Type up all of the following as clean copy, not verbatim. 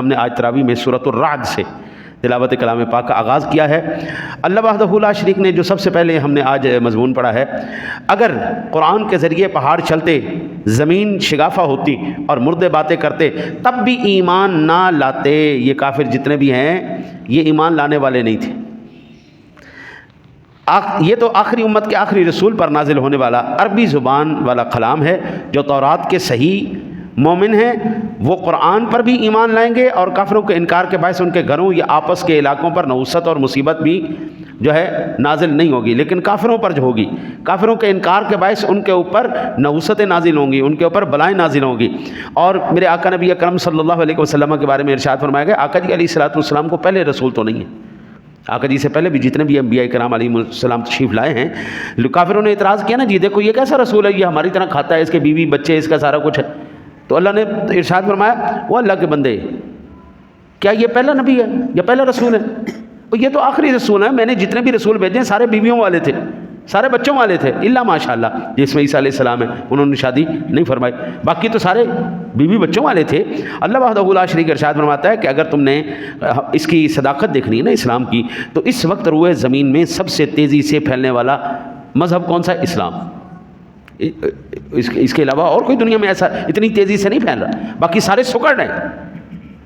ہم نے آج تراویح میں سورۃ الرعد سے تلاوت کلام پاک کا آغاز کیا ہے۔ اللہ وحدہ لا شریک نے جو سب سے پہلے ہم نے آج مضمون پڑھا ہے، اگر قرآن کے ذریعے پہاڑ چلتے، زمین شگافہ ہوتی اور مردے باتیں کرتے تب بھی ایمان نہ لاتے، یہ کافر جتنے بھی ہیں یہ ایمان لانے والے نہیں تھے۔ یہ تو آخری امت کے آخری رسول پر نازل ہونے والا عربی زبان والا کلام ہے۔ جو تورات کے صحیح مومن ہیں وہ قرآن پر بھی ایمان لائیں گے، اور کافروں کے انکار کے باعث ان کے گھروں یا آپس کے علاقوں پر نحوست اور مصیبت بھی جو ہے نازل نہیں ہوگی، لیکن کافروں پر جو ہوگی، کافروں کے انکار کے باعث ان کے اوپر نحوستیں نازل ہوں گی، ان کے اوپر بلائیں نازل ہوں گی۔ اور میرے آقا نبی اکرم صلی اللہ علیہ وسلم کے بارے میں ارشاد فرمایا گیا، آقا جی علیہ الصلوۃ والسلام کو پہلے رسول تو نہیں ہے، آقا جی سے پہلے بھی جتنے بھی انبیاء کرام علیہ السلام تشریف لائے ہیں، کافروں نے اعتراض کیا نا، جی دیکھو یہ کیسا رسول ہے، یہ ہماری طرح کھاتا ہے، اس کے بیوی بچے اس کا سارا کچھ ہے۔ تو اللہ نے ارشاد فرمایا، وہ اللہ کے بندے، کیا یہ پہلا نبی ہے یا پہلا رسول ہے؟ یہ تو آخری رسول ہے، میں نے جتنے بھی رسول بھیجے ہیں سارے بیویوں والے تھے، سارے بچوں والے تھے، الا ماشاء اللہ جس میں عیسیٰ علیہ السلام ہے انہوں نے شادی نہیں فرمائی، باقی تو سارے بیوی بچوں والے تھے۔ اللہ وحدہ لا شریک ارشاد فرماتا ہے کہ اگر تم نے اس کی صداقت دیکھنی ہے نا اسلام کی، تو اس وقت روئے زمین میں سب سے تیزی سے پھیلنے والا مذہب کون سا ہے؟ اسلام۔ اس کے علاوہ اور کوئی دنیا میں ایسا اتنی تیزی سے نہیں پھیل رہا، باقی سارے سکڑ رہے ہیں،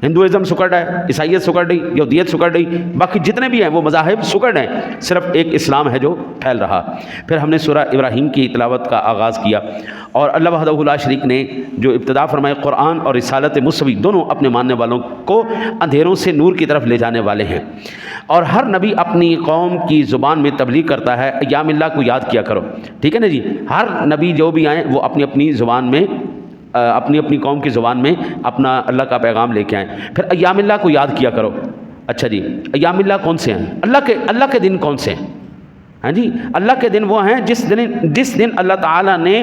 ہندوازم سکڑ رہا ہے، عیسائیت سکڑ رہی، یہودیت سکڑ رہی، باقی جتنے بھی ہیں وہ مذاہب سکڑ رہے ہیں، صرف ایک اسلام ہے جو پھیل رہا۔ پھر ہم نے سورہ ابراہیم کی تلاوت کا آغاز کیا، اور اللہ وحدہ لا شریک نے جو ابتدا فرمائے، قرآن اور رسالت موسوی دونوں اپنے ماننے والوں کو اندھیروں سے نور کی طرف لے جانے والے ہیں، اور ہر نبی اپنی قوم کی زبان میں تبلیغ کرتا ہے، ایام اللہ کو یاد کیا کرو، ٹھیک ہے نا جی، ہر نبی جو بھی آئیں وہ اپنی اپنی زبان میں اپنی اپنی قوم کی زبان میں اپنا اللہ کا پیغام لے کے آئیں۔ پھر ایام اللہ کو یاد کیا کرو۔ اچھا جی، ایام اللہ کون سے ہیں؟ اللہ کے دن کون سے ہیں؟ ہاں جی، اللہ کے دن وہ ہیں جس دن اللہ تعالیٰ نے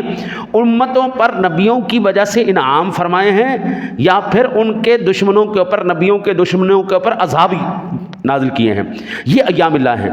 امتوں پر نبیوں کی وجہ سے انعام فرمائے ہیں، یا پھر ان کے دشمنوں کے اوپر، نبیوں کے دشمنوں کے اوپر عذاب نازل کیے ہیں، یہ ایام اللہ ہیں۔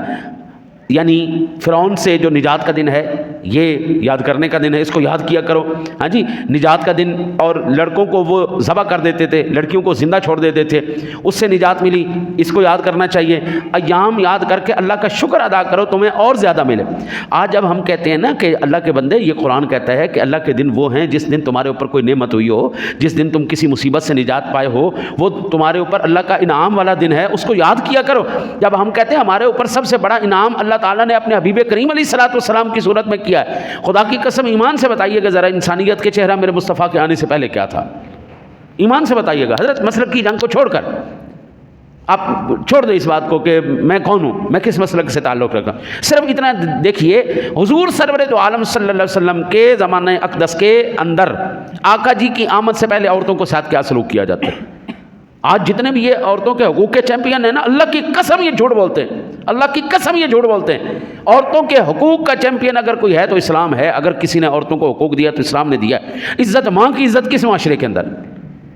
یعنی فرعون سے جو نجات کا دن ہے یہ یاد کرنے کا دن ہے، اس کو یاد کیا کرو۔ ہاں جی، نجات کا دن، اور لڑکوں کو وہ ذبح کر دیتے تھے، لڑکیوں کو زندہ چھوڑ دیتے تھے، اس سے نجات ملی، اس کو یاد کرنا چاہیے۔ ایام یاد کر کے اللہ کا شکر ادا کرو، تمہیں اور زیادہ ملے۔ آج جب ہم کہتے ہیں نا کہ اللہ کے بندے، یہ قرآن کہتا ہے کہ اللہ کے دن وہ ہیں جس دن تمہارے اوپر کوئی نعمت ہوئی ہو، جس دن تم کسی مصیبت سے نجات پائے ہو، وہ تمہارے اوپر اللہ کا انعام والا دن ہے، اس کو یاد کیا کرو۔ جب ہم کہتے ہیں ہمارے اوپر سب سے بڑا انعام اللہ تعالیٰ نے اپنے حبیب کریم علیہ الصلوۃ والسلام کی صورت میں کیا ہے، خدا کی قسم ایمان سے بتائیے گا ذرا، انسانیت کے چہرہ میرے مصطفیٰ کے آنے سے پہلے کیا تھا؟ ایمان سے بتائیے گا، حضرت مسلک کی جنگ کو چھوڑ کر، آپ چھوڑ دیں اس بات کو کہ میں کون ہوں، میں کس مسلک سے تعلق رکھتا ہوں، صرف اتنا دیکھیے حضور سرور دو عالم صلی اللہ علیہ وسلم کے زمانہ اقدس کے اندر آقا جی کی آمد سے پہلے عورتوں کو ساتھ کیا سلوک کیا جاتا ہے۔ آج جتنے بھی یہ عورتوں کے حقوق کے چیمپئن ہیں نا، اللہ کی قسم یہ جھوٹ بولتے ہیں، اللہ کی قسم یہ جھوٹ بولتے ہیں۔ عورتوں کے حقوق کا چیمپئن اگر کوئی ہے تو اسلام ہے، اگر کسی نے عورتوں کو حقوق دیا تو اسلام نے دیا۔ عزت، ماں کی عزت کس معاشرے کے اندر؟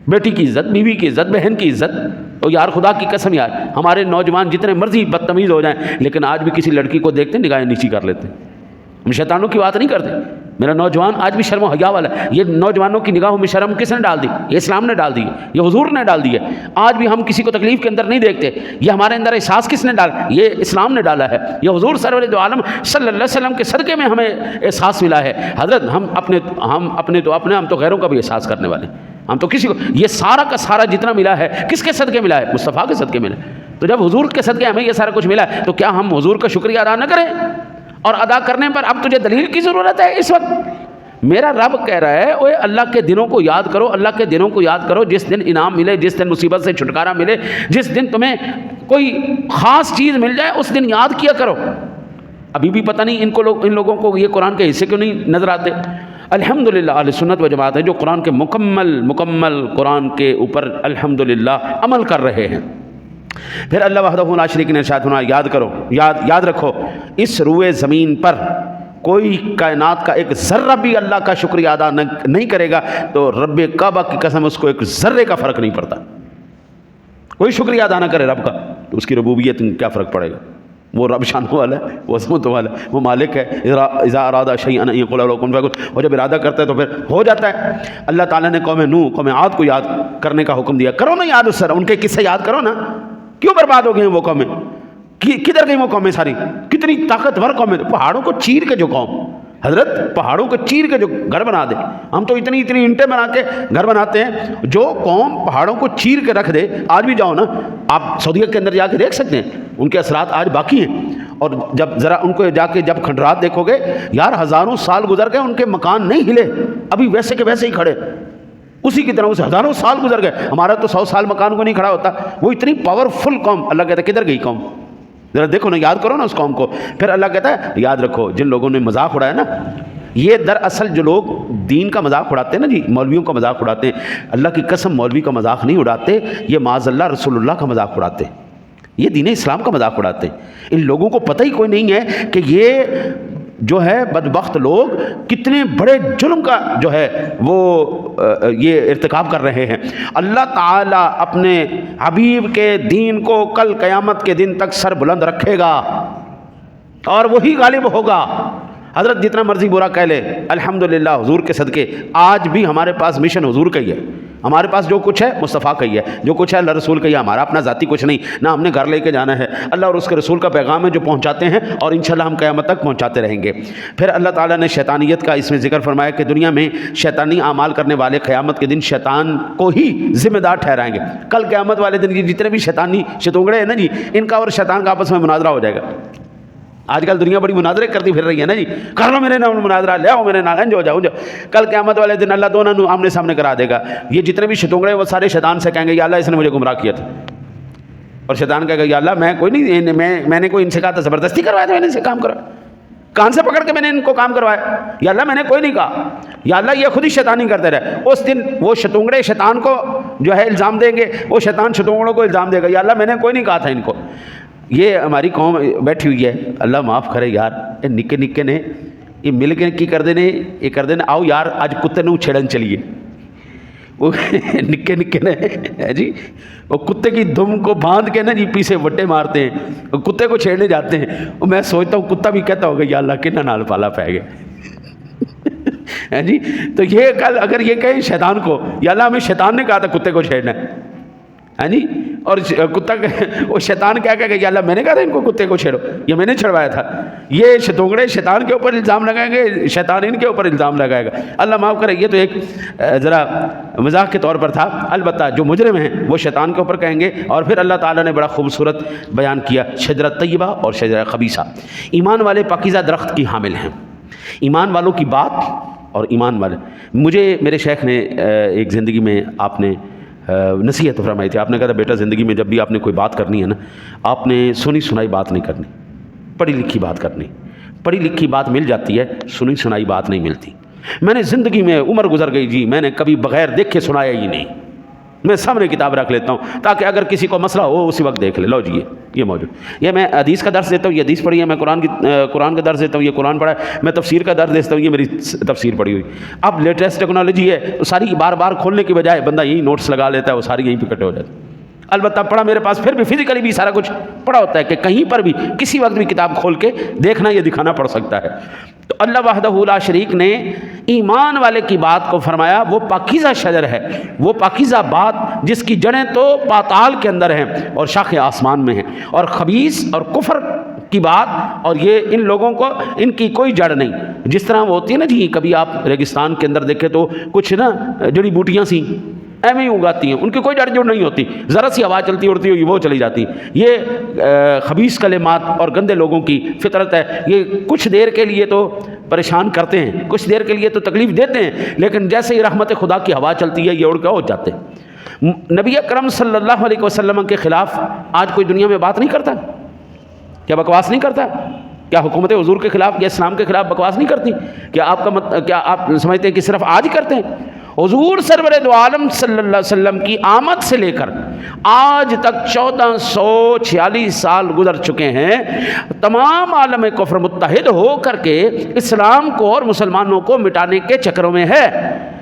بیٹی کی عزت، بیوی کی عزت، بہن کی عزت۔ تو یار خدا کی قسم یار، ہمارے نوجوان جتنے مرضی بدتمیز ہو جائیں لیکن آج بھی کسی لڑکی کو دیکھتے نگاہیں نیچی کر لیتے ہیں۔ ہم شیطانوں کی بات نہیں کرتے، میرا نوجوان آج بھی شرم و حیا والا ہے۔ یہ نوجوانوں کی نگاہوں میں شرم کس نے ڈال دی؟ یہ اسلام نے ڈال دی ہے، یہ حضور نے ڈال دی ہے۔ آج بھی ہم کسی کو تکلیف کے اندر نہیں دیکھتے، یہ ہمارے اندر احساس کس نے ڈالا؟ یہ اسلام نے ڈالا ہے، یہ حضور سرور دو عالم صلی اللہ علیہ وسلم کے صدقے میں ہمیں احساس ملا ہے۔ حضرت ہم تو غیروں کا بھی احساس کرنے والے ہیں، ہم تو کسی کو، یہ سارا کا سارا جتنا ملا ہے کس کے صدقے ملا ہے؟ مصطفیٰ کے صدقے ملا ہے۔ تو جب حضور کے صدقے ہمیں یہ سارا کچھ ملا ہے تو کیا ہم حضور کا شکریہ ادا نہ کریں؟ اور ادا کرنے پر اب تجھے دلیل کی ضرورت ہے اس وقت؟ میرا رب کہہ رہا ہے، اوے اللہ کے دنوں کو یاد کرو، اللہ کے دنوں کو یاد کرو، جس دن انعام ملے، جس دن مصیبت سے چھٹکارا ملے، جس دن تمہیں کوئی خاص چیز مل جائے، اس دن یاد کیا کرو۔ ابھی بھی پتہ نہیں ان لوگوں کو یہ قرآن کے حصے کیوں نہیں نظر آتے۔ الحمدللہ اہل سنت و جماعت ہے جو قرآن کے مکمل قرآن کے اوپر الحمدللہ عمل کر رہے ہیں۔ پھر اللہ وحدہ لا شریک نے ارشاد فرمایا، یاد کرو، یاد رکھو، اس روئے زمین پر کوئی کائنات کا ایک ذرہ بھی اللہ کا شکریہ ادا نہیں کرے گا تو رب کعبہ کی قسم اس کو ایک ذرے کا فرق نہیں پڑتا۔ کوئی شکریہ ادا نہ کرے رب کا تو اس کی ربوبیت میں کیا فرق پڑے گا؟ وہ رب شانوں والا ہے، وہ عظمتوں والا ہے، وہ مالک ہے. اذا اراد شیئا ان یقول له کن فیکون، وہ جب ارادہ کرتا ہے تو پھر ہو جاتا ہے. اللہ تعالیٰ نے قوم نوح، قوم عاد کو یاد کرنے کا حکم دیا. کرو نا یاد اس طرح، ان کے قصے یاد کرو نا. کیوں برباد ہو گئے ہیں وہ قومیں؟ کدھر گئی وہ قومیں ساری؟ کتنی طاقتور قومیں، پہاڑوں کو چیر کے جو قوم، حضرت پہاڑوں کو چیر کے جو گھر بنا دے. ہم تو اتنی اینٹیں بنا کے گھر بناتے ہیں. جو قوم پہاڑوں کو چیر کے رکھ دے، آج بھی جاؤ نا آپ سعودیہ کے اندر جا کے دیکھ سکتے ہیں، ان کے اثرات آج باقی ہیں. اور جب ذرا ان کو جا کے جب کھنڈرات دیکھو گے یار، ہزاروں سال گزر گئے، ان کے مکان نہیں ہلے، ابھی ویسے کے ویسے ہی کھڑے، اسی کی طرح اسے ہزاروں سال گزر گئے. ہمارا تو 100 سال مکان کو نہیں کھڑا ہوتا. وہ اتنی پاورفل قوم، اللہ کہتا ہے کدھر گئی قوم؟ ذرا دیکھو نا، یاد کرو نا اس قوم کو. پھر اللہ کہتا ہے یاد رکھو جن لوگوں نے مذاق اڑایا نا، یہ دراصل جو لوگ دین کا مذاق اڑاتے ہیں نا جی، مولویوں کا مذاق اڑاتے ہیں، اللہ کی قسم مولوی کا مذاق نہیں اڑاتے، یہ معاذ اللہ رسول اللہ کا مذاق اڑاتے ہیں، یہ دین اسلام کا مذاق اڑاتے ہیں. ان لوگوں کو پتہ ہی کوئی نہیں ہے کہ یہ جو ہے بدبخت لوگ کتنے بڑے جرم کا جو ہے وہ یہ ارتکاب کر رہے ہیں. اللہ تعالیٰ اپنے حبیب کے دین کو کل قیامت کے دن تک سر بلند رکھے گا اور وہی غالب ہوگا. حضرت جتنا مرضی برا کہہ لے، الحمدللہ حضور کے صدقے آج بھی ہمارے پاس مشن حضور کا ہی ہے. ہمارے پاس جو کچھ ہے مصطفیٰ کا ہی ہے، جو کچھ ہے اللہ رسول کا ہی ہے. ہمارا اپنا ذاتی کچھ نہیں، نہ ہم نے گھر لے کے جانا ہے. اللہ اور اس کے رسول کا پیغام ہے جو پہنچاتے ہیں، اور انشاءاللہ ہم قیامت تک پہنچاتے رہیں گے. پھر اللہ تعالیٰ نے شیطانیت کا اس میں ذکر فرمایا کہ دنیا میں شیطانی اعمال کرنے والے قیامت کے دن شیطان کو ہی ذمہ دار ٹھہرائیں گے. کل قیامت والے دن جتنے بھی شیطانی شتونگڑے ہیں نا جی، ان کا اور شیطان کا آپس میں مناظرہ ہو جائے گا. آج کل دنیا بڑی مناظرے کرتی پھر رہی ہے نا جی، کر لو میرے نام مناظرہ، لے آؤ میرے نام، انج ہو جاؤ. کل قیامت والے دن اللہ دونوں آمنے سامنے کرا دے گا. یہ جتنے بھی شتونگڑے وہ سارے شیطان سے کہیں گے یا اللہ اس نے مجھے گمراہ کیا تھا. اور شیطان کہے گا یا اللہ میں کوئی نہیں، میں نے کوئی ان سے کہا تھا، زبردستی کروایا تھا، میں نے ان سے کام کروایا، کان سے پکڑ کے میں نے ان کو کام کروایا. یا اللہ میں نے کوئی نہیں کہا. یا اللہ یہ خود ہی شیطانی کرتے رہے. اس دن وہ شتونگڑے شیطان کو جو ہے الزام دیں گے، وہ شیطان شتونگڑوں کو الزام دے گا یا اللہ میں نے کوئی نہیں کہا تھا ان کو. یہ ہماری قوم بیٹھی ہوئی ہے، اللہ معاف کرے یار، یہ نکے نکے نے یہ مل کے کی کر دینے، یہ کر دینے آؤ یار اج کتے نو چھڑن چلیے. وہ نکے نکے نے جی، وہ کتے کی دم کو باندھ کے نا جی پیچھے وٹے مارتے ہیں، وہ کتے کو چھیڑنے جاتے ہیں. میں سوچتا ہوں کتا بھی کہتا ہوگا یا اللہ کنا نال پالا پہ گیا جی. تو یہ کل اگر یہ کہیں شیطان کو یا اللہ ہمیں شیطان نے کہا تھا کتے کو چھیڑنا ہے ہاں جی، اور کتا وہ شیطان کیا کہے گا یا اللہ میں نے کہا تھا ان کو کتے کو چھیڑو، یہ میں نے چھڑوایا تھا. یہ شتونگڑے شیطان کے اوپر الزام لگائیں گے، شیطان ان کے اوپر الزام لگائے گا. اللہ معاف کرے. یہ تو ایک ذرا مذاق کے طور پر تھا. البتہ جو مجرم ہیں وہ شیطان کے اوپر کہیں گے. اور پھر اللہ تعالیٰ نے بڑا خوبصورت بیان کیا شجرہ طیبہ اور شجرہ خبیثہ. ایمان والے پاکیزہ درخت کی حامل ہیں. ایمان والوں کی بات اور ایمان والے، مجھے میرے شیخ نے ایک زندگی میں آپ نے نصیحت فرمائی تھی. آپ نے کہا تھا بیٹا زندگی میں جب بھی آپ نے کوئی بات کرنی ہے نا، آپ نے سنی سنائی بات نہیں کرنی، پڑھی لکھی بات کرنی. پڑھی لکھی بات مل جاتی ہے، سنی سنائی بات نہیں ملتی. میں نے زندگی میں عمر گزر گئی جی، میں نے کبھی بغیر دیکھے سنایا ہی نہیں. میں سامنے کتاب رکھ لیتا ہوں تاکہ اگر کسی کو مسئلہ ہو اسی وقت دیکھ لے. لو جی یہ موجود. یہ میں حدیث کا درس دیتا ہوں، یہ حدیث پڑھی ہے. میں قرآن کا درس دیتا ہوں، یہ قرآن پڑھا ہے. میں تفسیر کا درس دیتا ہوں، یہ میری تفسیر پڑھی ہوئی. اب لیٹسٹ ٹیکنالوجی ہے، ساری بار بار کھولنے کی بجائے بندہ یہی نوٹس لگا لیتا ہے، وہ ساری یہیں پہ کٹے ہو جاتے ہیں. البتہ پڑھا میرے پاس پھر بھی فزیکلی بھی سارا کچھ پڑھا ہوتا ہے کہ کہیں پر بھی کسی وقت بھی کتاب کھول کے دیکھنا یا دکھانا پڑ سکتا ہے. تو اللہ وحدہ لا شریک نے ایمان والے کی بات کو فرمایا وہ پاکیزہ شجر ہے، وہ پاکیزہ بات جس کی جڑیں تو پاتال کے اندر ہیں اور شاخیں آسمان میں ہیں. اور خبیث اور کفر کی بات، اور یہ ان لوگوں کو ان کی کوئی جڑ نہیں. جس طرح وہ ہوتی ہے نا جی، کبھی آپ ریگستان کے اندر دیکھیں تو کچھ نا جڑی بوٹیاں سی ایویں ہی اگاتی ہیں، ان کی کوئی جڑ جوڑ نہیں ہوتی، ذرا سی ہوا چلتی اڑتی ہوئی وہ چلی جاتی. یہ خبیث کلمات اور گندے لوگوں کی فطرت ہے. یہ کچھ دیر کے لیے تو پریشان کرتے ہیں، کچھ دیر کے لیے تو تکلیف دیتے ہیں، لیکن جیسے ہی رحمت خدا کی ہوا چلتی ہے یہ اڑ کے ہو جاتے ہیں. نبی اکرم صلی اللہ علیہ وسلم کے خلاف آج کوئی دنیا میں بات نہیں کرتا؟ کیا بکواس نہیں کرتا؟ کیا حکومت حضور کے خلاف یا اسلام کے خلاف بکواس نہیں کرتی؟ کیا آپ سمجھتے ہیں کہ صرف آج کرتے ہیں؟ حضور سرور دو عالم صلی اللہ علیہ وسلم کی آمد سے لے کر آج تک 1446 سال گزر چکے ہیں. تمام عالم کفر متحد ہو کر کے اسلام کو اور مسلمانوں کو مٹانے کے چکروں میں ہے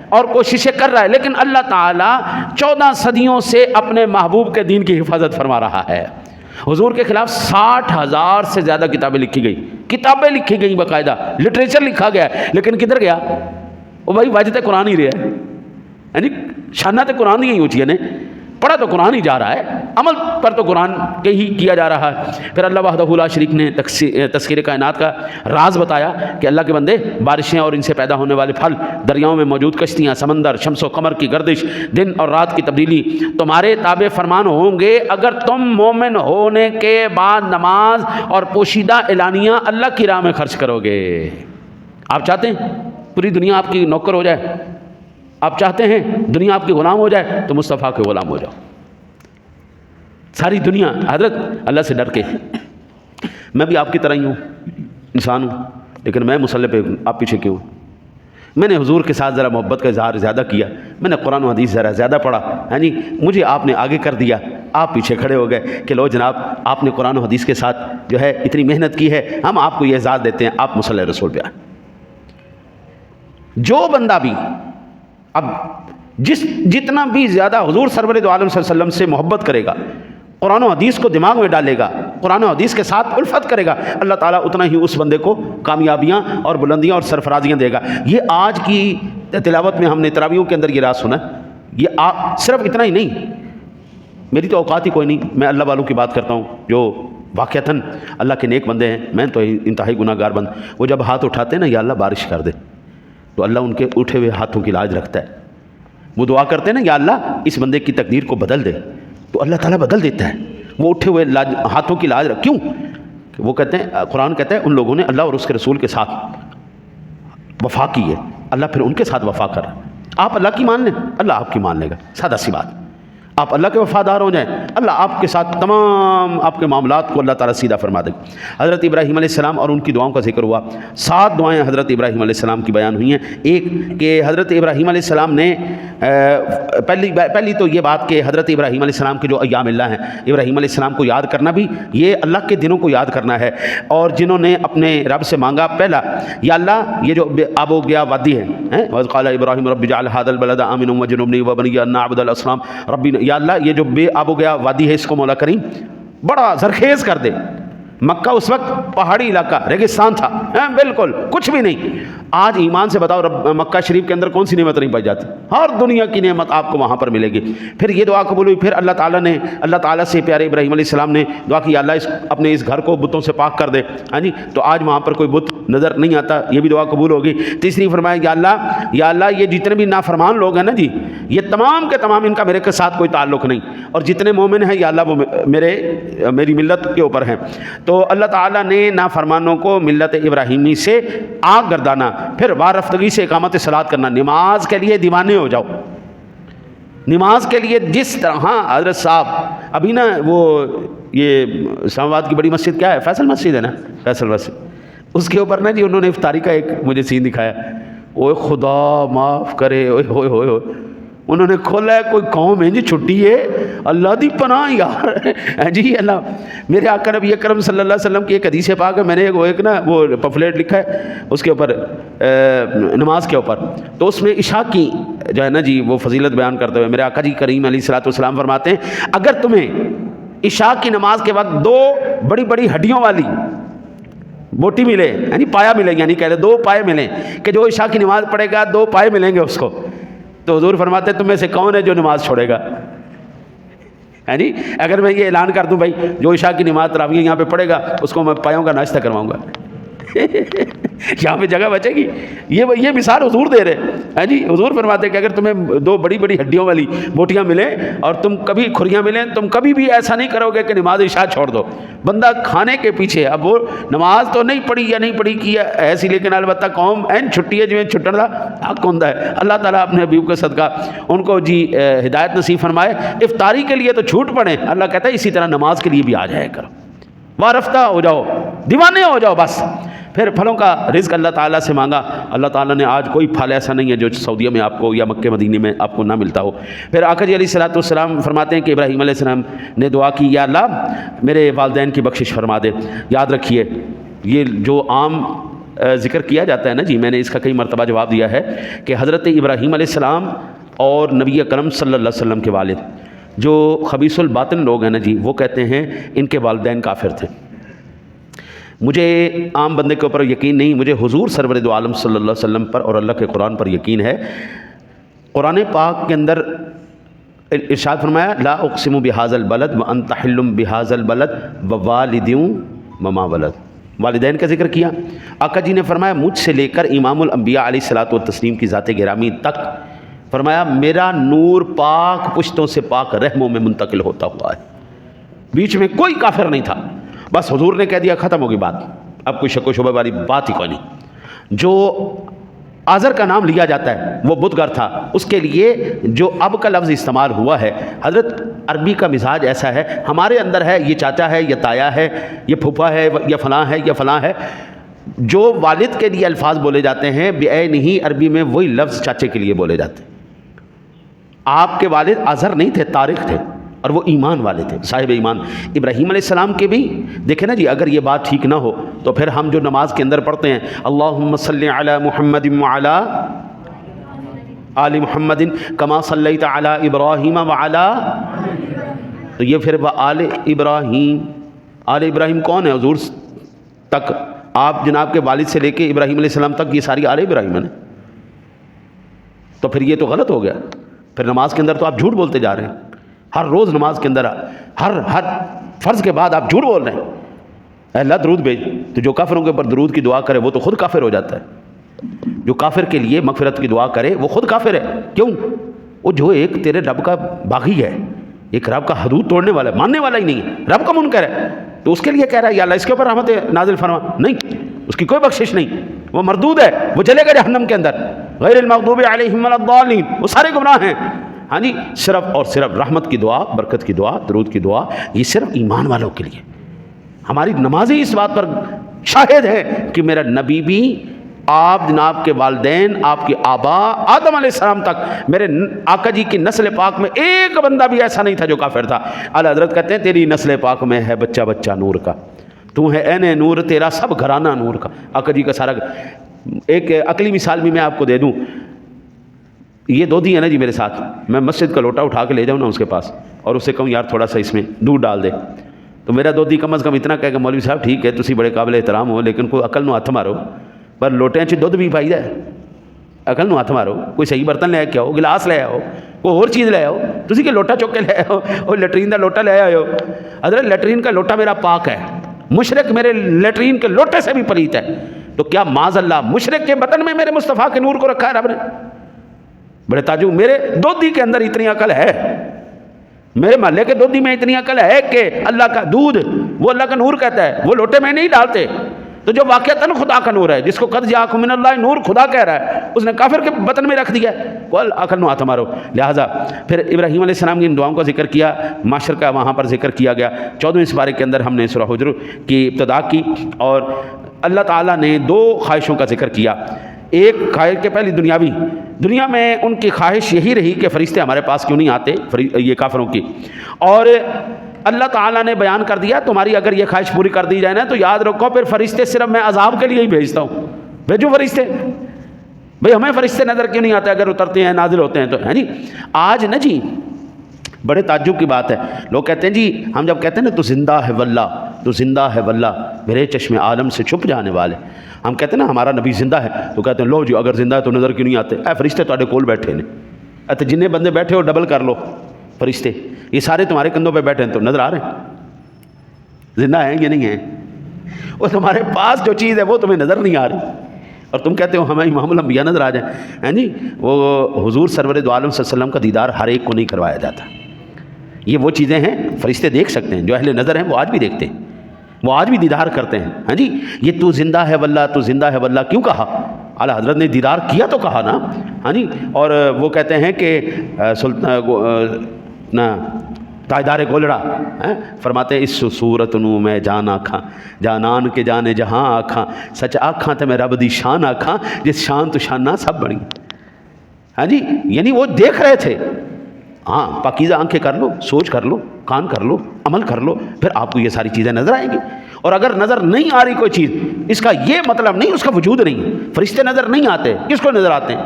اور کوششیں کر رہا ہے، لیکن اللہ تعالیٰ 14 صدیوں سے اپنے محبوب کے دین کی حفاظت فرما رہا ہے. حضور کے خلاف 60,000 سے زیادہ کتابیں لکھی گئی باقاعدہ لٹریچر لکھا گیا ہے، لیکن کدھر گیا وہ بھائی؟ واجد قرآن ہی رہا ہے، یعنی شانہ تو قرآن ہی ہوتی ہے نا، پڑھا تو قرآن ہی جا رہا ہے، عمل پر تو قرآن کے ہی کیا جا رہا ہے۔ پھر اللہ وحدہ لا شریک نے تسخیر کائنات کا راز بتایا کہ اللہ کے بندے بارشیں اور ان سے پیدا ہونے والے پھل، دریاؤں میں موجود کشتیاں، سمندر، شمس و قمر کی گردش، دن اور رات کی تبدیلی تمہارے تابع فرمان ہوں گے اگر تم مومن ہونے کے بعد نماز اور پوشیدہ اعلانیہ اللہ کی راہ میں خرچ کرو گے۔ آپ چاہتے ہیں پوری دنیا آپ کی نوکر ہو جائے؟ آپ چاہتے ہیں دنیا آپ کی غلام ہو جائے؟ تو مصطفیٰ کے غلام ہو جاؤ۔ ساری دنیا حضرت اللہ سے ڈر کے، میں بھی آپ کی طرح ہی ہوں، انسان ہوں، لیکن میں مصلی پہ آپ پیچھے کیوں؟ میں نے حضور کے ساتھ ذرا محبت کا اظہار زیادہ کیا، میں نے قرآن و حدیث ذرا زیادہ پڑھا، ہاں جی، مجھے آپ نے آگے کر دیا، آپ پیچھے کھڑے ہو گئے کہ لو جناب آپ نے قرآن و حدیث کے ساتھ جو ہے اتنی محنت کی ہے، ہم آپ کو یہ اعزاز دیتے ہیں، آپ مصلی رسول پہ آئیں۔ جو بندہ بھی اب جتنا بھی زیادہ حضور سرور دو عالم صلی اللہ علیہ وسلم سے محبت کرے گا، قرآن و حدیث کو دماغ میں ڈالے گا، قرآن و حدیث کے ساتھ الفت کرے گا، اللہ تعالیٰ اتنا ہی اس بندے کو کامیابیاں اور بلندیاں اور سرفرازیاں دے گا۔ یہ آج کی تلاوت میں ہم نے تراویحوں کے اندر یہ راز سنا، یہ صرف اتنا ہی نہیں، میری تو اوقات ہی کوئی نہیں، میں اللہ والوں کی بات کرتا ہوں جو واقعتاً اللہ کے نیک بندے ہیں، میں تو انتہائی گناہ گار بند، وہ جب ہاتھ اٹھاتے ہیں نا یا اللہ بارش کر دے، تو اللہ ان کے اٹھے ہوئے ہاتھوں کی لاج رکھتا ہے۔ وہ دعا کرتے ہیں نا یا اللہ اس بندے کی تقدیر کو بدل دے، تو اللہ تعالیٰ بدل دیتا ہے، وہ اٹھے ہوئے ہاتھوں کی لاج کیوں؟ وہ کہتے ہیں، قرآن کہتا ہے ان لوگوں نے اللہ اور اس کے رسول کے ساتھ وفا کی ہے، اللہ پھر ان کے ساتھ وفا کر رہا ہے۔ آپ اللہ کی مان لیں، اللہ آپ کی مان لے گا، سادہ سی بات۔ آپ اللہ کے وفادار ہو جائیں، اللہ آپ کے ساتھ تمام آپ کے معاملات کو اللہ تعالیٰ سیدھا فرما دے گا۔ حضرت ابراہیم علیہ السلام اور ان کی دعاؤں کا ذکر ہوا، 7 دعائیں حضرت ابراہیم علیہ السلام کی بیان ہوئی ہیں۔ ایک کہ حضرت ابراہیم علیہ السلام نے پہلی تو یہ بات کہ حضرت ابراہیم علیہ السلام کے جو ایام اللہ ہیں، ابراہیم علیہ السلام کو یاد کرنا بھی یہ اللہ کے دنوں کو یاد کرنا ہے، اور جنہوں نے اپنے رب سے مانگا، پہلا یا اللہ یہ جو آب و گیا وادی ہے، وَإِذْ قَالَ إِبْرَاهِيمُ رَبِّ اجْعَلْ هَٰذَا الْبَلَدَ آمِنًا وَاجْنُبْنِي وَبَنِيَّ أَن نَّعْبُدَ الْأَصْنَامَ رَبِّ، یا اللہ یہ جو بے آب و گیا وادی ہے اس کو مولا کریم بڑا زرخیز کر دے۔ مکہ اس وقت پہاڑی علاقہ ریگستان تھا، بالکل کچھ بھی نہیں۔ آج ایمان سے بتاؤ مکہ شریف کے اندر کون سی نعمت نہیں پائی جاتی؟ ہر دنیا کی نعمت آپ کو وہاں پر ملے گی۔ پھر یہ دعا قبول ہوئی، پھر اللہ تعالیٰ سے پیارے ابراہیم علیہ السلام نے دعا کی، یا اللہ اپنے اس گھر کو بتوں سے پاک کر دے، ہاں جی، تو آج وہاں پر کوئی بت نظر نہیں آتا، یہ بھی دعا قبول ہوگی۔ تیسری فرمایا یا اللہ یہ جتنے بھی نافرمان لوگ ہیں نا جی، یہ تمام کے تمام ان کا میرے کے ساتھ کوئی تعلق نہیں، اور جتنے مومن ہیں یا اللہ وہ میری ملت کے اوپر ہیں۔ تو اللہ تعالیٰ نے نافرمانوں کو ملت ابراہیمی سے آگ گردانا، پھر وارفتگی سے اقامت صلاۃ کرنا، نماز کے لیے دیوانے ہو جاؤ، نماز کے لیے جس طرح۔ ہاں حضرت صاحب ابھی نا وہ یہ اسلام آباد کی بڑی مسجد کیا ہے، فیصل مسجد ہے نا، فیصل مسجد، اس کے اوپر نا جی انہوں نے افطاری کا ایک مجھے سین دکھایا، اوے خدا معاف کرے، اوے ہوئے ہوئے ہوئے، انہوں نے کھولا ہے کوئی قوم ہے جی چھٹی ہے، اللہ دی پناہ یار جی، اللہ میرے آقا نبی اکرم صلی اللہ علیہ وسلم کی ایک حدیث پاک ہے، میں نے ایک نا وہ پمفلیٹ لکھا ہے اس کے اوپر نماز کے اوپر، تو اس میں عشاء کی جو ہے نا جی وہ فضیلت بیان کرتے ہوئے میرے آقا جی کریم علیہ الصلوۃ والسلام فرماتے ہیں، اگر تمہیں عشاء کی نماز کے وقت 2 بڑی بڑی ہڈیوں والی بوٹی ملے، یعنی پایا ملے، یعنی کہہ رہے 2 پائے ملیں کہ جو عشاء کی نماز پڑھے گا 2 پائے ملیں گے اس کو، تو حضور فرماتے ہیں تم میں سے کون ہے جو نماز چھوڑے گا؟ یعنی اگر میں یہ اعلان کر دوں بھائی جو عشاء کی نماز تراویح یہاں پہ پڑھے گا اس کو میں پایوں کا ناشتہ کرواؤں گا، یہاں پہ جگہ بچے گی؟ یہ مثال حضور دے رہے ہیں جی، حضور فرماتے ہیں کہ اگر تمہیں 2 بڑی بڑی ہڈیوں والی بوٹیاں ملیں اور تم کبھی کھریاں ملیں، تم کبھی بھی ایسا نہیں کرو گے کہ نماز عشاء چھوڑ دو۔ بندہ کھانے کے پیچھے، اب وہ نماز تو نہیں پڑھی یا نہیں پڑھی کی ایسی، لیکن البتہ قوم این چھٹی ہے جو چھٹن کا حق ہوتا ہے، اللہ تعالیٰ اپنے حبیب کے صدقہ ان کو جی ہدایت نصیب فرمائے۔ افطاری کے لیے تو چھوٹ پڑے، اللہ کہتا ہے اسی طرح نماز کے لیے بھی آ جائے کرو، وارفتہ ہو جاؤ، دیوانے ہو جاؤ بس۔ پھر پھلوں کا رزق اللہ تعالیٰ سے مانگا، اللہ تعالیٰ نے آج کوئی پھل ایسا نہیں ہے جو سعودیہ میں آپ کو یا مکہ مدینے میں آپ کو نہ ملتا ہو۔ پھر آقا جی علیہ الصلوۃ والسلام فرماتے ہیں کہ ابراہیم علیہ السلام نے دعا کی، یا اللہ میرے والدین کی بخشش فرما دے۔ یاد رکھیے یہ جو عام ذکر کیا جاتا ہے نا جی، میں نے اس کا کئی مرتبہ جواب دیا ہے کہ حضرت ابراہیم علیہ السلام اور نبی اکرم صلی اللہ علیہ وسلم کے والد جو خبیث الباطن لوگ ہیں نا جی، وہ کہتے ہیں ان کے والدین کافر تھے. مجھے عام بندے کے اوپر یقین نہیں، مجھے حضور سرور دو عالم صلی اللہ علیہ وسلم پر اور اللہ کے قرآن پر یقین ہے. قرآن پاک کے اندر ارشاد فرمایا لا اقسم بہذا البلد وانت حل بہذا البلد ووالد وما ولد. والدین کا ذکر کیا. آقا جی نے فرمایا مجھ سے لے کر امام الانبیاء علیہ الصلوۃ والتسلیم کی ذات گرامی تک، فرمایا میرا نور پاک پشتوں سے پاک رحموں میں منتقل ہوتا ہوا ہے. بیچ میں کوئی کافر نہیں تھا. بس حضور نے کہہ دیا ختم ہوگی بات، اب کوئی شک و شبہ والی بات ہی کوئی نہیں. جو آزر کا نام لیا جاتا ہے وہ بتگر تھا، اس کے لیے جو اب کا لفظ استعمال ہوا ہے، حضرت عربی کا مزاج ایسا ہے، ہمارے اندر ہے یہ چاچا ہے، یہ تایا ہے، یہ پھوپھا ہے، یہ فلاں ہے، یہ فلاں ہے. جو والد کے لیے الفاظ بولے جاتے ہیں بعینہ عربی میں وہی لفظ چاچے کے لیے بولے جاتے ہیں. آپ کے والد آزر نہیں تھے، طارق تھے، اور وہ ایمان والے تھے، صاحب ایمان. ابراہیم علیہ السلام کے بھی دیکھیں نا جی، اگر یہ بات ٹھیک نہ ہو تو پھر ہم جو نماز کے اندر پڑھتے ہیں اللہم صلی علی محمد وعلی آل محمد کما صلیت علی ابراہیم وعلی، تو یہ پھر آل ابراہیم، آل ابراہیم کون ہے؟ حضور تک، آپ جناب کے والد سے لے کے ابراہیم علیہ السلام تک یہ ساری آل ابراہیم ہے نا. تو پھر یہ تو غلط ہو گیا. پھر نماز کے اندر تو آپ جھوٹ بولتے جا رہے ہیں. ہر روز نماز کے اندر ہر فرض کے بعد آپ جھوٹ بول رہے ہیں. اے اللہ درود بھیج، تو جو کافروں کے اوپر درود کی دعا کرے وہ تو خود کافر ہو جاتا ہے. جو کافر کے لیے مغفرت کی دعا کرے وہ خود کافر ہے. کیوں؟ وہ جو ایک تیرے رب کا باغی ہے، ایک رب کا حدود توڑنے والا ہے، ماننے والا ہی نہیں ہے، رب کا منکر ہے، تو اس کے لیے کہہ رہا ہے یا اللہ اس کے اوپر رحمت نازل فرما. نہیں، اس کی کوئی بخشش نہیں، وہ مردود ہے، وہ چلے گا جہنم کے اندر. غیر المغضوب علیہم ولا الضالین، وہ سارے گمراہ ہیں. ہاں جی، صرف اور صرف رحمت کی دعا، برکت کی دعا، درود کی دعا، یہ صرف ایمان والوں کے لیے. ہماری نمازی اس بات پر شاہد ہے کہ میرا نبی بھی، آپ جناب کے والدین، آپ کے آبا آدم علیہ السلام تک، میرے آقا جی کی نسل پاک میں ایک بندہ بھی ایسا نہیں تھا جو کافر تھا. اعلیٰ حضرت کہتے ہیں تیری نسل پاک میں ہے بچہ بچہ نور کا، تو ہے عین نور، تیرا سب گھرانہ نور کا. آقا جی کا سارا. ایک عقلی مثال بھی میں آپ کو دے دوں. یہ دودھی ہے نا جی میرے ساتھ، میں مسجد کا لوٹا اٹھا کے لے جاؤں نا اس کے پاس اور اسے کہوں یار تھوڑا سا اس میں دودھ ڈال دے، تو میرا دودھی کم از کم اتنا کہے کہ مولوی صاحب ٹھیک ہے تسی بڑے قابل احترام ہو لیکن کوئی عقل نو ہاتھ مارو، پر لوٹے چ دودھ بھی پائی ہے، عقل نو ہاتھ مارو، کوئی صحیح برتن لے کے آؤ، گلاس لے آؤ، کوئی اور چیز لے آؤ. تسی کہ لوٹا چک کے لے آؤ، اور لیٹرین کا لوٹا لے آئے ہو. حضرت لیٹرین کا لوٹا میرا پاک ہے، مشرک میرے لیٹرین کے لوٹے سے بھی پلیت ہے. تو کیا معاذ اللہ مشرک کے بطن میں میرے مصطفیٰ کے نور کو رکھا ہے رب نے؟ بڑے تاجو، میرے دودھی کے اندر اتنی عقل ہے، میرے محلے کے دودھی میں اتنی عقل ہے کہ اللہ کا دودھ وہ اللہ کا نور کہتا ہے، وہ لوٹے میں نہیں ڈالتے. تو جو واقعتاً خدا کا نور ہے، جس کو قد جاءکم من اللہ نور خدا کہہ رہا ہے، اس نے کافر کے بطن میں رکھ دیا ہے. وہ عقل نو ہاتھ مارو. لہٰذا پھر ابراہیم علیہ السلام کی ان دعاؤں کا ذکر کیا، معاشر کا وہاں پر ذکر کیا گیا. 14ویں سپارے کے اندر ہم نے سورہ حجر کی ابتدا کی اور اللہ تعالیٰ نے 2 خواہشوں کا ذکر کیا. ایک خواہش کے پہلی دنیاوی، دنیا میں ان کی خواہش یہی رہی کہ فرشتے ہمارے پاس کیوں نہیں آتے، یہ کافروں کی. اور اللہ تعالیٰ نے بیان کر دیا تمہاری اگر یہ خواہش پوری کر دی جائے نا تو یاد رکھو پھر فرشتے صرف میں عذاب کے لیے ہی بھیجتا ہوں. بھیجو فرشتے، بھئی ہمیں فرشتے نظر کیوں نہیں آتے اگر اترتے ہیں نازل ہوتے ہیں تو. ہے جی آج نا جی بڑے تعجب کی بات ہے، لوگ کہتے ہیں جی، ہم جب کہتے ہیں نا تو زندہ ہے واللہ، تو زندہ ہے واللہ میرے چشم عالم سے چھپ جانے والے، ہم کہتے ہیں نا ہمارا نبی زندہ ہے تو کہتے ہیں لو جی اگر زندہ ہے تو نظر کیوں نہیں آتے؟ اے فرشتے تواڈے کول بیٹھے نے، اے جننے بندے بیٹھے ہو ڈبل کر لو، فرشتے یہ سارے تمہارے کندھوں پہ بیٹھے ہیں تو نظر آ رہے ہیں، زندہ ہیں یا نہیں ہیں؟ وہ تمہارے پاس جو چیز ہے وہ تمہیں نظر نہیں آ رہی اور تم کہتے ہو ہمیں امام الانبیاء نظر آ جائیں. ہیں جی وہ حضور سرور دو عالم صلی اللہ علیہ وسلم کا دیدار ہر ایک کو نہیں کروایا جاتا. یہ وہ چیزیں ہیں فرشتے دیکھ سکتے ہیں، جو اہل نظر ہیں وہ آج بھی دیکھتے ہیں، وہ آج بھی دیدار کرتے ہیں. ہاں جی یہ تو زندہ ہے واللہ، تو زندہ ہے واللہ کیوں کہا؟ اعلیٰ حضرت نے دیدار کیا تو کہا نا. ہاں جی اور وہ کہتے ہیں کہ تاجدار گولڑا فرماتے ہیں اس صورت نو میں جان آکھاں، جانان کے جانے جہاں آکھاں، سچ آکھاں تے میں رب دی شان آکھاں، جس شان تو شانہ سب بڑی. ہاں جی یعنی وہ دیکھ رہے تھے. ہاں پاکیزہ آنکھیں کر لو، سوچ کر لو، کان کر لو، عمل کر لو، پھر آپ کو یہ ساری چیزیں نظر آئیں گی. اور اگر نظر نہیں آ رہی کوئی چیز، اس کا یہ مطلب نہیں اس کا وجود نہیں ہے. فرشتے نظر نہیں آتے، کس کو نظر آتے ہیں؟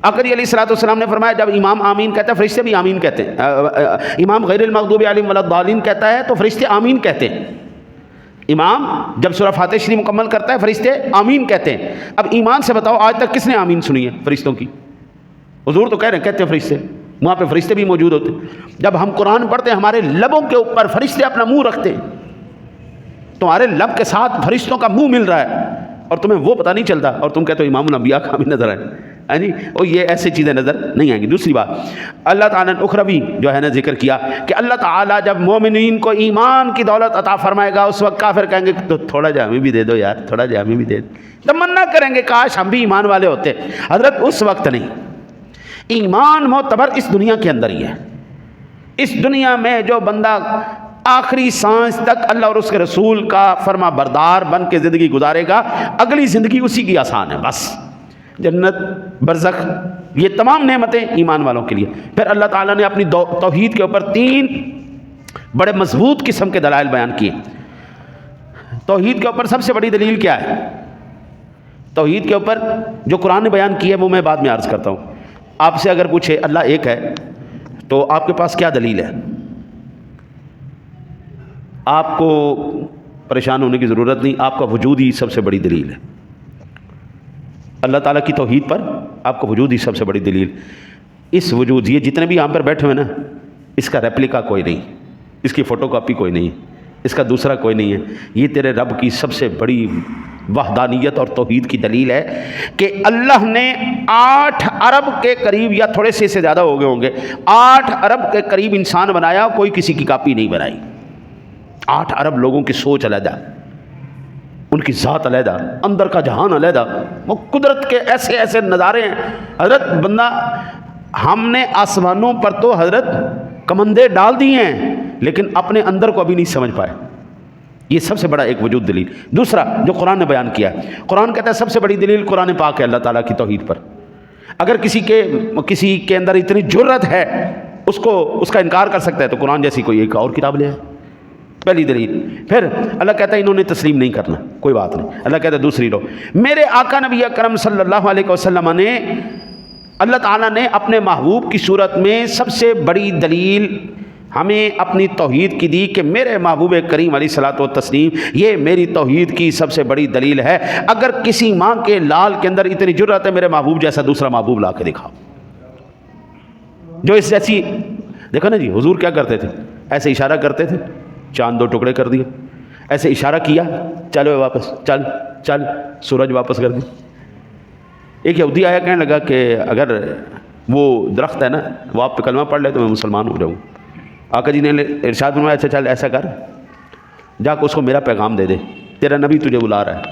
آقا جی علیہ الصلوۃ والسلام نے فرمایا جب امام آمین کہتا ہے فرشتے بھی آمین کہتے ہیں. امام غیر المغضوب علیہم ولا الضالین کہتا ہے تو فرشتے آمین کہتے ہیں. امام جب سورہ فاتحہ شریف مکمل کرتا ہے فرشتے آمین کہتے ہیں. اب ایمان سے بتاؤ آج تک کس نے آمین سنی ہے فرشتوں کی؟ حضور تو کہہ رہے ہیں کہتے ہیں فرشتے، وہاں پہ فرشتے بھی موجود ہوتے ہیں. جب ہم قرآن پڑھتے ہیں ہمارے لبوں کے اوپر فرشتے اپنا منہ رکھتے ہیں. تمہارے لب کے ساتھ فرشتوں کا منہ مل رہا ہے اور تمہیں وہ پتہ نہیں چلتا، اور تم کہتے ہو امام الانبیاء کا بھی نظر آئے. جی اور یہ ایسی چیزیں نظر نہیں آئیں گی. دوسری بات اللہ تعالیٰ نے اخروی جو ہے نا ذکر کیا کہ اللہ تعالیٰ جب مومنین کو ایمان کی دولت عطا فرمائے گا اس وقت کافر کہیں گے تو تھوڑا جا ہمیں بھی دے دو یار، تھوڑا جا ہمیں بھی دے دو. تمنا کریں گے کاش ہم بھی ایمان والے ہوتے. حضرت اس وقت نہیں، ایمان معتبر اس دنیا کے اندر ہی ہے. اس دنیا میں جو بندہ آخری سانس تک اللہ اور اس کے رسول کا فرما بردار بن کے زندگی گزارے گا اگلی زندگی اسی کی آسان ہے. بس جنت، برزخ، یہ تمام نعمتیں ایمان والوں کے لیے. پھر اللہ تعالیٰ نے اپنی توحید کے اوپر 3 بڑے مضبوط قسم کے دلائل بیان کیے. توحید کے اوپر سب سے بڑی دلیل کیا ہے؟ توحید کے اوپر جو قرآن نے بیان کی ہے وہ میں بعد میں عرض کرتا ہوں. آپ سے اگر پوچھے اللہ ایک ہے تو آپ کے پاس کیا دلیل ہے؟ آپ کو پریشان ہونے کی ضرورت نہیں، آپ کا وجود ہی سب سے بڑی دلیل ہے. اللہ تعالیٰ کی توحید پر آپ کا وجود ہی سب سے بڑی دلیل. اس وجود، یہ جتنے بھی یہاں پر بیٹھے ہوئے نا، اس کا ریپلیکا کوئی نہیں، اس کی فوٹو کاپی کوئی نہیں، اس کا دوسرا کوئی نہیں ہے. یہ تیرے رب کی سب سے بڑی وحدانیت اور توحید کی دلیل ہے کہ اللہ نے 8 ارب کے قریب یا تھوڑے سے زیادہ ہو گئے ہوں گے، 8 ارب کے قریب انسان بنایا، کوئی کسی کی کاپی نہیں بنائی. 8 ارب لوگوں کی سوچ علیحدہ، ان کی ذات علیحدہ، اندر کا جہان علیحدہ، وہ قدرت کے ایسے ایسے نظارے ہیں. حضرت بندہ ہم نے آسمانوں پر تو حضرت کمندے ڈال دیے ہیں لیکن اپنے اندر کو ابھی نہیں سمجھ پائے. یہ سب سے بڑا ایک وجود دلیل. دوسرا جو قرآن نے بیان کیا ہے، قرآن کہتا ہے سب سے بڑی دلیل قرآن پاک ہے اللہ تعالیٰ کی توحید پر. اگر کسی کے اندر اتنی جرت ہے اس کا انکار کر سکتا ہے تو قرآن جیسی کوئی ایک اور کتاب لے آئے. پہلی دلیل. پھر اللہ کہتا ہے انہوں نے تسلیم نہیں کرنا، کوئی بات نہیں. اللہ کہتا ہے دوسری لو، میرے آقا نبی اکرم صلی اللہ علیہ وسلم نے، اللہ تعالیٰ نے اپنے محبوب کی صورت میں سب سے بڑی دلیل ہمیں اپنی توحید کی دی کہ میرے محبوب کریم علیہ الصلوۃ والتسلیم یہ میری توحید کی سب سے بڑی دلیل ہے. اگر کسی ماں کے لال کے اندر اتنی جرت ہے میرے محبوب جیسا دوسرا محبوب لا کے دکھاؤ جو اس جیسی. دیکھو نا جی حضور کیا کرتے تھے، ایسے اشارہ کرتے تھے، چاند 2 ٹکڑے کر دیے، ایسے اشارہ کیا، چلو واپس، چل چل، سورج واپس کر دیا. ایک یہودی آیا کہنے لگا کہ اگر وہ درخت ہے نا وہ آپ پہ کلمہ پڑھ لے تو میں مسلمان ہو جاؤں. آقا جی نے ارشاد فرمایا اچھا چل ایسا کر، جا کے اس کو میرا پیغام دے دے، تیرا نبی تجھے بلا رہا ہے.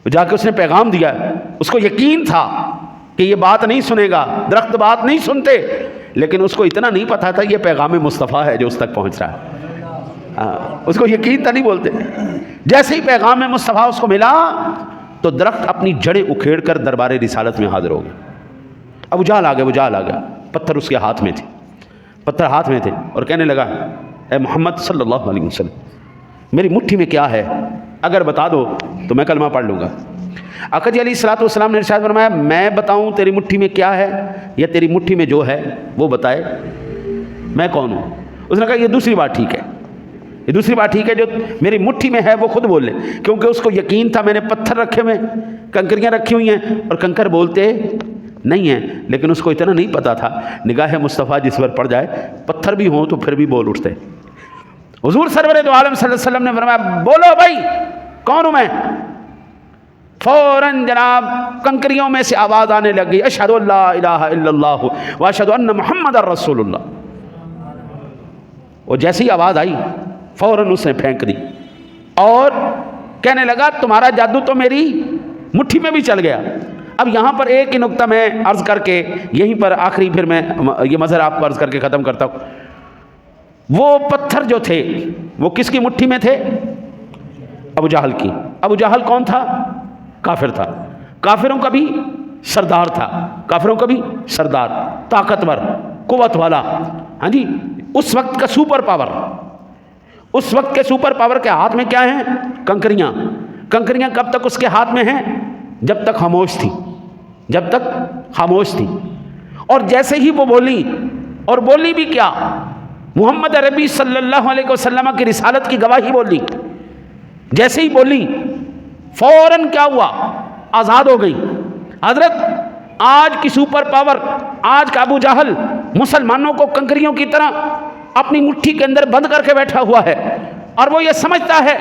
جا کے اس نے پیغام دیا. اس کو یقین تھا کہ یہ بات نہیں سنے گا، درخت بات نہیں سنتے، لیکن اس کو اتنا نہیں پتا تھا یہ پیغام مصطفیٰ ہے جو اس تک پہنچ رہا ہے. اس کو یقین تھا نہیں بولتے. جیسے ہی پیغام مصطفیٰ اس کو ملا تو درخت اپنی جڑیں اکھیڑ کر دربار رسالت میں حاضر ہو گیا. ابو جہل آ گیا، پتھر اس کے ہاتھ میں تھے، اور کہنے لگا اے محمد صلی اللہ علیہ وسلم میری مٹھی میں کیا ہے، اگر بتا دو تو میں کلمہ پڑھ لوں گا. آقا جی علیہ الصلوۃ والسلام نے ارشاد فرمایا میں بتاؤں تیری مٹھی میں کیا ہے یا تیری مٹھی میں جو ہے وہ بتائے میں کون ہوں. اس نے کہا یہ دوسری بات ٹھیک ہے، جو میری مٹھی میں ہے وہ خود بول لے. کیونکہ اس کو یقین تھا میں نے پتھر رکھے ہوئے، کنکریاں رکھی ہوئی ہیں اور کنکر بولتے نہیں ہیں، لیکن اس کو اتنا نہیں پتا تھا نگاہ مصطفیٰ جس پر پڑ جائے پتھر بھی ہوں تو پھر بھی بول اٹھتے. حضور سرور دو عالم صلی اللہ علیہ وسلم نے فرمایا بولو بھائی کون ہوں میں. فوراً جناب کنکریوں میں سے آواز آنے لگی اشہد ان لا الہ الا اللہ واشہد ان محمد رسول اللہ. وہ جیسی آواز آئی فوراً اس نے پھینک دی اور کہنے لگا تمہارا جادو تو میری مٹھی میں بھی چل گیا. اب یہاں پر ایک ہی نقطہ میں عرض کر کے یہیں پر آخری پھر میں یہ مظہر آپ کو عرض کر کے ختم کرتا ہوں. وہ پتھر جو تھے وہ کس کی مٹھی میں تھے؟ ابو جہل کی. ابو جہل کون تھا؟ کافر تھا. کافروں کا بھی سردار، طاقتور، قوت والا. ہاں جی اس وقت کا سپر پاور کے ہاتھ میں کیا ہیں؟ کنکریاں کب تک اس کے ہاتھ میں ہیں؟ جب تک خاموش تھی. جب تک خاموش تھی. اور جیسے ہی وہ بولی، اور بولی بھی کیا، محمد عربی صلی اللہ علیہ وسلم کی رسالت کی گواہی بولی. جیسے ہی بولی فوراً کیا ہوا، آزاد ہو گئی. حضرت آج کی سپر پاور، آج کا ابو جہل مسلمانوں کو کنکریوں کی طرح اپنی مٹھی کے اندر بند کر کے بیٹھا ہوا ہے، اور وہ یہ سمجھتا ہے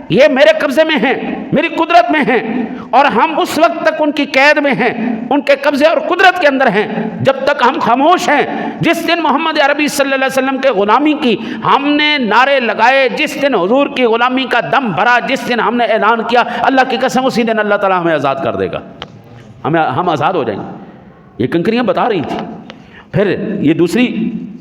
یہ میرے قبضے میں ہیں، میری قدرت میں ہیں، اور ہم اس وقت تک ان کی قید میں ہیں، ان کے قبضے اور قدرت کے اندر ہیں جب تک ہم خاموش ہیں. جس دن محمد عربی صلی اللہ علیہ وسلم کے غلامی کی ہم نے نعرے لگائے، جس دن حضور کی غلامی کا دم بھرا، جس دن ہم نے اعلان کیا، اللہ کی قسم اسی دن اللہ تعالیٰ ہمیں آزاد کر دے گا، ہم آزاد ہو جائیں گے. یہ کنکریاں بتا رہی تھی. پھر یہ دوسری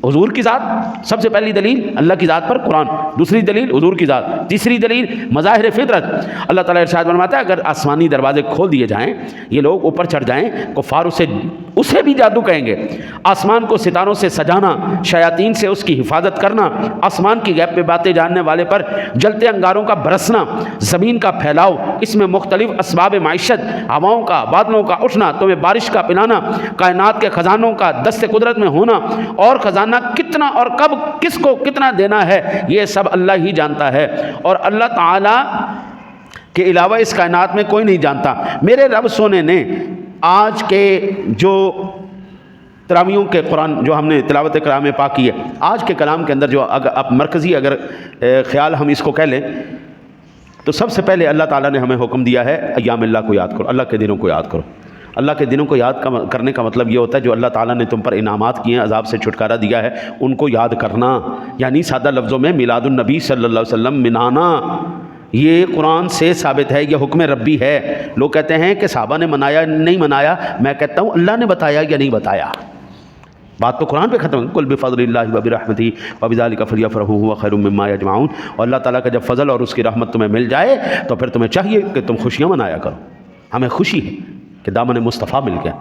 حضور کی ذات، سب سے پہلی دلیل اللہ کی ذات پر قرآن، دوسری دلیل حضور کی ذات، تیسری دلیل مظاہر فطرت. اللہ تعالیٰ ارشاد فرماتا ہے اگر آسمانی دروازے کھول دیے جائیں، یہ لوگ اوپر چڑھ جائیں، کفار اسے بھی جادو کہیں گے. آسمان کو ستاروں سے سجانا، شیاطین سے اس کی حفاظت کرنا، آسمان کی غیب پہ باتیں جاننے والے پر جلتے انگاروں کا برسنا، زمین کا پھیلاؤ، اس میں مختلف اسباب معیشت، ہواؤں کا، بادلوں کا اٹھنا، تمہیں بارش کا پلانا، کائنات کے خزانوں کا دست قدرت میں ہونا، اور خزانہ کتنا اور کب کس کو کتنا دینا ہے یہ سب اللہ ہی جانتا ہے، اور اللہ تعالیٰ کے علاوہ اس کائنات میں کوئی نہیں جانتا. میرے رب سونے نے آج کے جو تراویحوں کے قرآن جو ہم نے تلاوت کلام پاک کی ہے، آج کے کلام کے اندر جو اب مرکزی اگر خیال ہم اس کو کہہ لیں تو سب سے پہلے اللہ تعالیٰ نے ہمیں حکم دیا ہے ایام اللہ کو یاد کرو، اللہ کے دنوں کو یاد کرو. اللہ کے دنوں کو یاد کرنے کا مطلب یہ ہوتا ہے جو اللہ تعالیٰ نے تم پر انعامات کیے ہیں، عذاب سے چھٹکارا دیا ہے، ان کو یاد کرنا. یعنی سادہ لفظوں میں میلاد النبی صلی اللہ علیہ وسلم منانا، یہ قرآن سے ثابت ہے، یہ حکم ربی ہے. لوگ کہتے ہیں کہ صحابہ نے منایا نہیں منایا، میں کہتا ہوں اللہ نے بتایا یا نہیں بتایا. بات تو قرآن پہ ختم ہے، قل بفضل اللہ وبرحمتہ وبذلک فلیفرحوا هو خیر مما یجمعون. اور اللہ تعالیٰ کا جب فضل اور اس کی رحمت تمہیں مل جائے تو پھر تمہیں چاہیے کہ تم خوشیاں منایا کرو. ہمیں خوشی ہے کہ دامن مصطفیٰ مل گیا.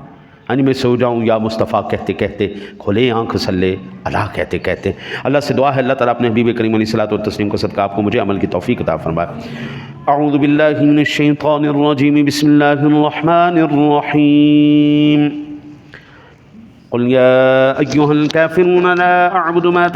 میں سو جاؤں یا مصطفیٰ کہتے کہتے، کھلے آنکھ صلی اللہ کہتے کہتے. اللہ سے دعا ہے اللہ تعالیٰ اپنے حبیب کریم علیہ الصلوۃ والتسلیم کو صدقہ آپ کو مجھے عمل کی توفیق عطا فرمائے. اعوذ باللہ من الشیطان الرجیم، بسم اللہ الرحمن الرحیم. قل یا ایھا الکافرون لا اعبد ما